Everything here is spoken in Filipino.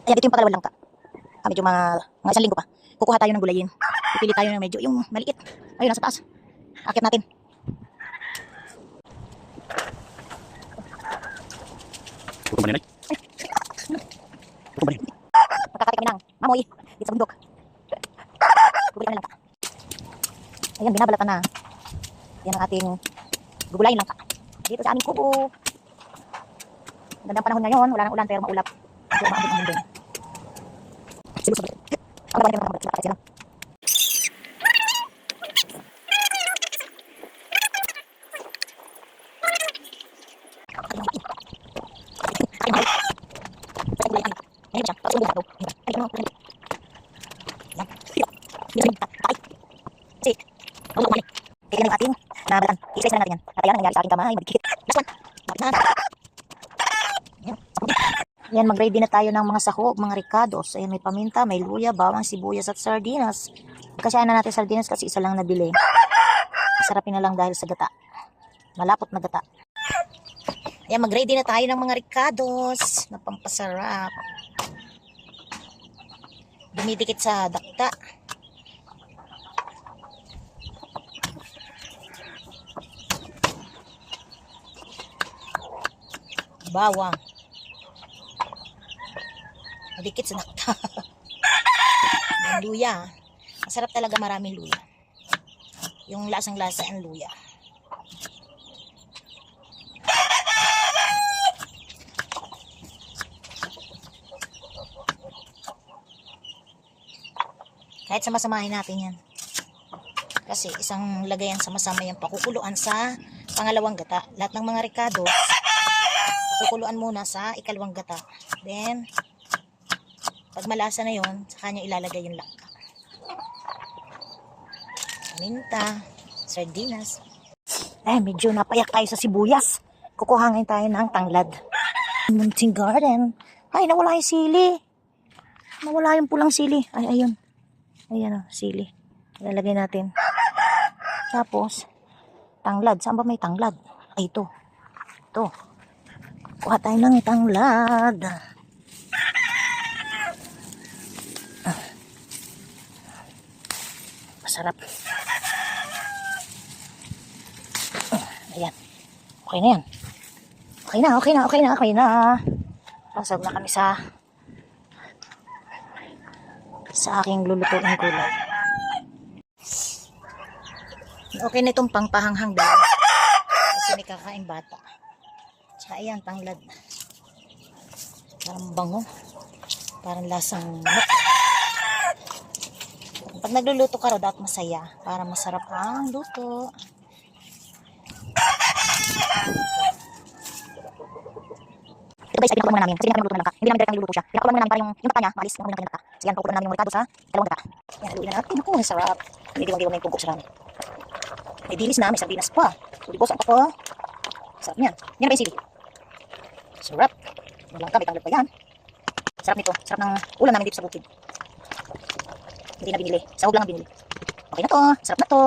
Ayan, ito yung pangalawang langka. Medyo mga isang linggo pa. Kukuha tayo ng gulayin. Pipili tayo ng medyo yung maliit. Ayun, nasa taas. Akit natin. Magkakati kami ng mamoy dito sa bundok. Gugulay kami langka. Ayan, binabalatan na. Yan ang ating gugulayin langka. Dito sa aming kubo. Gandang panahon ngayon. Wala nang ulan pero maulap. Medyo maabot ang mundo. Silusog. Ang laban naman ng sila. Ito yung ating nabalatan. I-slice na natin yan. At ayan ang nangyari sa aking kamay. Magkikit. Last one. Yan, mag-ready na tayo ng mga sahog, mga ricados. Ayan, may paminta, may luya, bawang, sibuyas at sardinas. Kasyahan na natin sardinas kasi isa lang nabili. Masarapin na lang dahil sa gata. Malapot na gata. Ayan, mag-ready na tayo ng mga ricados na pampasarap. Dumidikit sa dakta. Bawang. Madikit sa dakta. Yung luya. Masarap talaga maraming luya. Yung lasang-lasa ang luya. Kahit sama-samahin natin yan. Kasi isang lagayan sama-sama yung pakukuluan sa pangalawang gata. Lahat ng mga ricados, pakukuluan muna sa ikalawang gata. Then, pag malasa na yun, sa kanya ilalagay yung langka. Minta, sardinas. Medyo napayak tayo sa sibuyas. Kukuha ngayon tayo ng tanglad. Munting garden. Ay, nawala yung sili. Nawala yung pulang sili. Ay, ayun. Ayan o, sili. Ilalagay natin. Tapos, tanglad. Saan ba may tanglad? Ay, ito. Ito. Kuha tayo ng tanglad. Masarap. Ayan. Okay na yan. Okay na. Pasag na kami sa aking lulutuin gulay. Okay na itong pangpahanghang dahil kasi may kakain bata. Tsaka ayan, tanglad. Parang bango. Parang lasang manok. Pag nagluluto ka raw, dapat masaya. Para masarap ang luto. Ito guys, ay pinakakuha muna namin. Kasi hindi namin luto ng langka. Hindi namin direct niluluto siya. Pinakakuha muna namin para yung takta niya, maalis yung kanyang takta. Sige yan, pukulan namin yung ricados sa dalawang takta. Yan, haluin na natin. Naku, sarap. Hindi diwang-diwang na yung tungkok sa rami. May dilis na, may sardinas pa. Tulibos, ang pa. Sarap niyan. Yan na ba yung sili? Sarap. Yung langka, may tanglad pa yan. Sarap nito. Sarap ng ulam namin dito sa bukid. Hindi na binili. Sahog lang ang binili. Okay na to. Sarap na to.